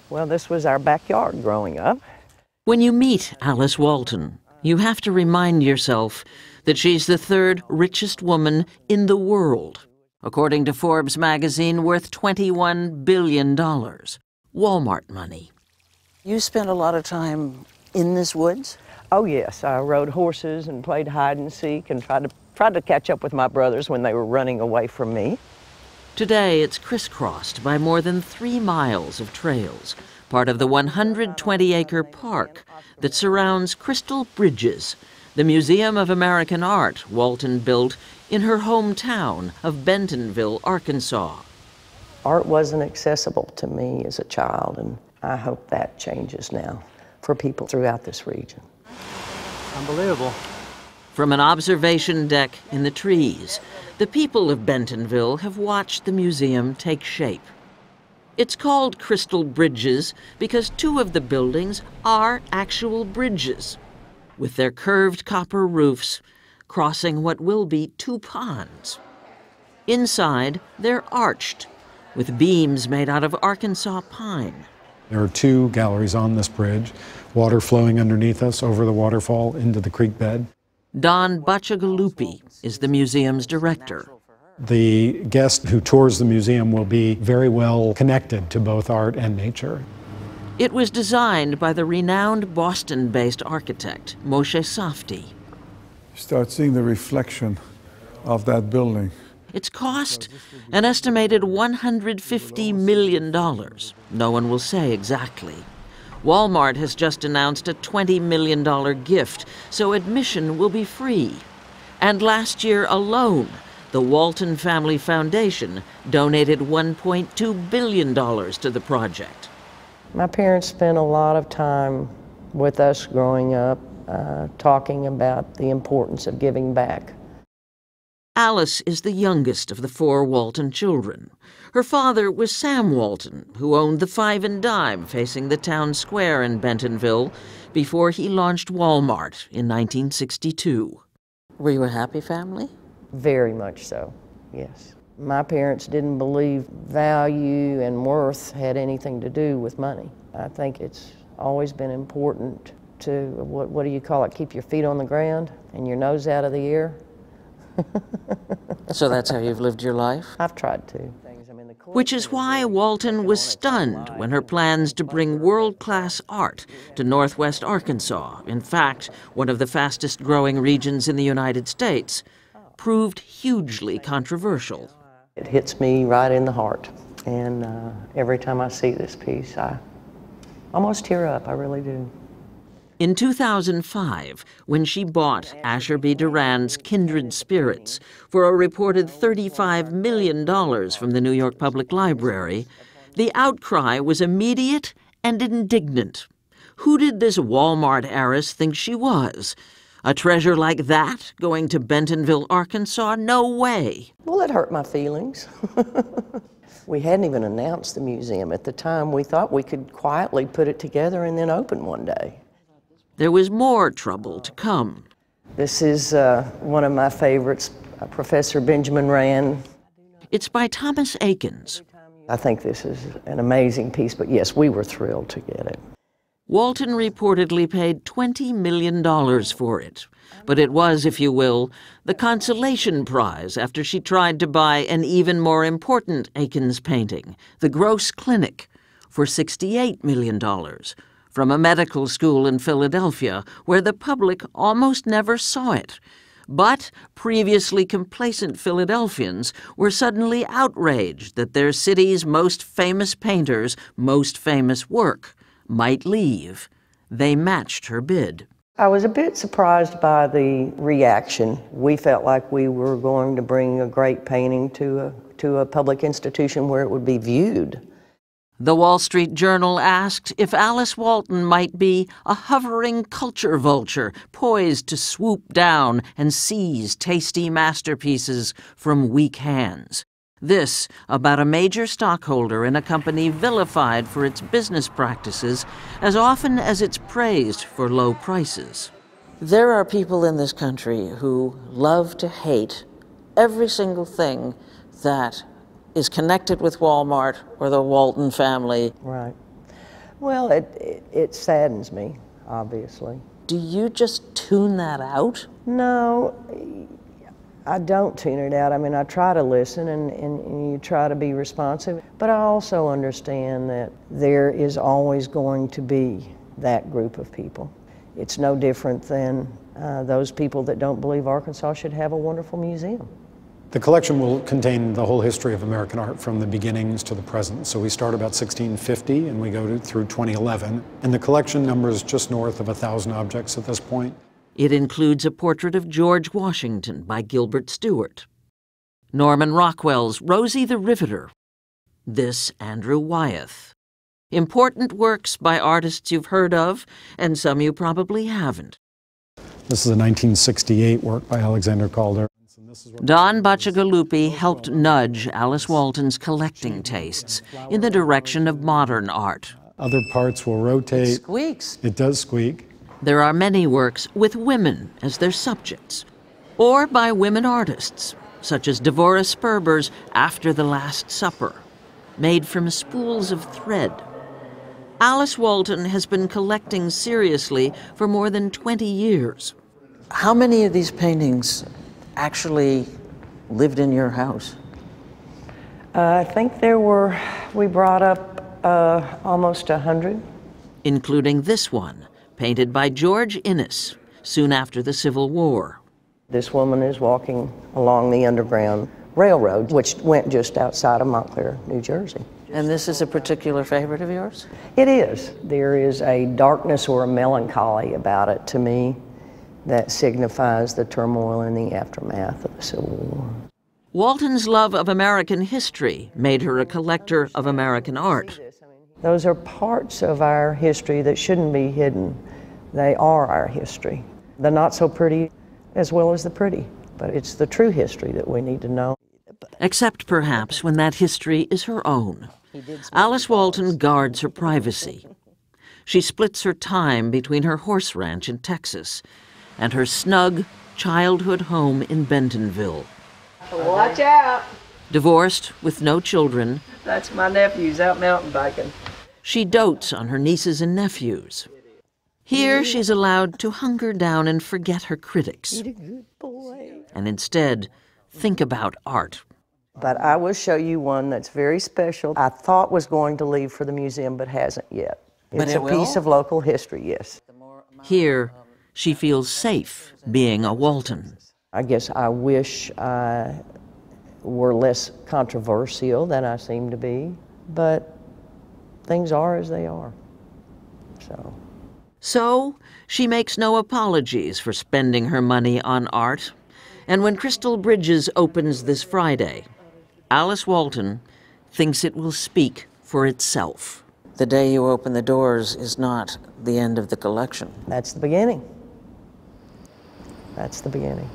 Well, this was our backyard growing up. When you meet Alice Walton, you have to remind yourself that she's the third richest woman in the world, according to Forbes magazine, worth $21 billion. Walmart money. You spent a lot of time in this woods? Oh yes, I rode horses and played hide and seek and tried to catch up with my brothers when they were running away from me. Today it's crisscrossed by more than 3 miles of trails, part of the 120-acre park that surrounds Crystal Bridges, the Museum of American Art Walton built in her hometown of Bentonville, Arkansas. Art wasn't accessible to me as a child, and I hope that changes now for people throughout this region. Unbelievable. From an observation deck in the trees, the people of Bentonville have watched the museum take shape. It's called Crystal Bridges because 2 of the buildings are actual bridges, with their curved copper roofs crossing what will be 2 ponds. Inside, they're arched, with beams made out of Arkansas pine. There are 2 galleries on this bridge, water flowing underneath us over the waterfall into the creek bed. Don Bacciagalupi is the museum's director. The guest who tours the museum will be very well connected to both art and nature. It was designed by the renowned Boston-based architect, Moshe Safdie. You start seeing the reflection of that building. Its cost, an estimated $150 million. No one will say exactly. Walmart has just announced a $20 million gift, so admission will be free. And last year alone, the Walton Family Foundation donated $1.2 billion to the project. My parents spent a lot of time with us growing up, talking about the importance of giving back. Alice is the youngest of the 4 Walton children. Her father was Sam Walton, who owned the Five and Dime facing the town square in Bentonville before he launched Walmart in 1962. Were you a happy family? Very much so, yes. My parents didn't believe value and worth had anything to do with money. I think it's always been important to, what do you call it, keep your feet on the ground and your nose out of the air. So that's how you've lived your life? I've tried to. Which is why Walton was stunned when her plans to bring world-class art to Northwest Arkansas, in fact, one of the fastest-growing regions in the United States, proved hugely controversial. It hits me right in the heart, and every time I see this piece, I almost tear up, I really do. In 2005, when she bought Asher B. Duran's Kindred Spirits for a reported $35 million from the New York Public Library, the outcry was immediate and indignant. Who did this Walmart heiress think she was? A treasure like that going to Bentonville, Arkansas? No way. Well, it hurt my feelings. We hadn't even announced the museum at the time. We thought we could quietly put it together and then open one day. There was more trouble to come. This is one of my favorites, Professor Benjamin Rand. It's by Thomas Akins. I think this is an amazing piece, but yes, we were thrilled to get it. Walton reportedly paid $20 million for it, but it was, if you will, the consolation prize after she tried to buy an even more important Akins painting, The Gross Clinic, for $68 million. From a medical school in Philadelphia where the public almost never saw it. But previously complacent Philadelphians were suddenly outraged that their city's most famous painter's most famous work might leave. They matched her bid. I was a bit surprised by the reaction. We felt like we were going to bring a great painting to a public institution where it would be viewed. The Wall Street Journal asked if Alice Walton might be a hovering culture vulture poised to swoop down and seize tasty masterpieces from weak hands. This about a major stockholder in a company vilified for its business practices as often as it's praised for low prices. There are people in this country who love to hate every single thing that is connected with Walmart or the Walton family. Right. Well, it saddens me, obviously. Do you just tune that out? No, I don't tune it out. I mean, I try to listen and you try to be responsive, but I also understand that there is always going to be that group of people. It's no different than those people that don't believe Arkansas should have a wonderful museum. The collection will contain the whole history of American art from the beginnings to the present. So we start about 1650 and we go through 2011. And the collection numbers just north of 1,000 objects at this point. It includes a portrait of George Washington by Gilbert Stuart, Norman Rockwell's Rosie the Riveter, this Andrew Wyeth. Important works by artists you've heard of and some you probably haven't. This is a 1968 work by Alexander Calder. Don Bacigalupi helped nudge Alice Walton's collecting tastes in the direction of modern art. Other parts will rotate. It squeaks. It does squeak. There are many works with women as their subjects, or by women artists, such as Devorah Sperber's After the Last Supper, made from spools of thread. Alice Walton has been collecting seriously for more than 20 years. How many of these paintings actually lived in your house? I think we brought up almost 100. Including this one, painted by George Innes, soon after the Civil War. This woman is walking along the Underground Railroad, which went just outside of Montclair, New Jersey. And this is a particular favorite of yours? It is. There is a darkness or a melancholy about it to me that signifies the turmoil and the aftermath of the Civil War. Walton's love of American history made her a collector of American art. Those are parts of our history that shouldn't be hidden. They are our history. The not so pretty as well as the pretty, but it's the true history that we need to know. Except perhaps when that history is her own. Alice Walton guards her privacy. She splits her time between her horse ranch in Texas and her snug childhood home in Bentonville. Watch out! Divorced with no children, That's my nephews out mountain biking. she dotes on her nieces and nephews. Here she's allowed to hunker down and forget her critics, and instead think about art. But I will show you one that's very special. I thought was going to leave for the museum, but hasn't yet. It's a piece of local history, yes. Here, she feels safe being a Walton. I guess I wish I were less controversial than I seem to be, but things are as they are, So, she makes no apologies for spending her money on art. And when Crystal Bridges opens this Friday, Alice Walton thinks it will speak for itself. The day you open the doors is not the end of the collection. That's the beginning. That's the beginning.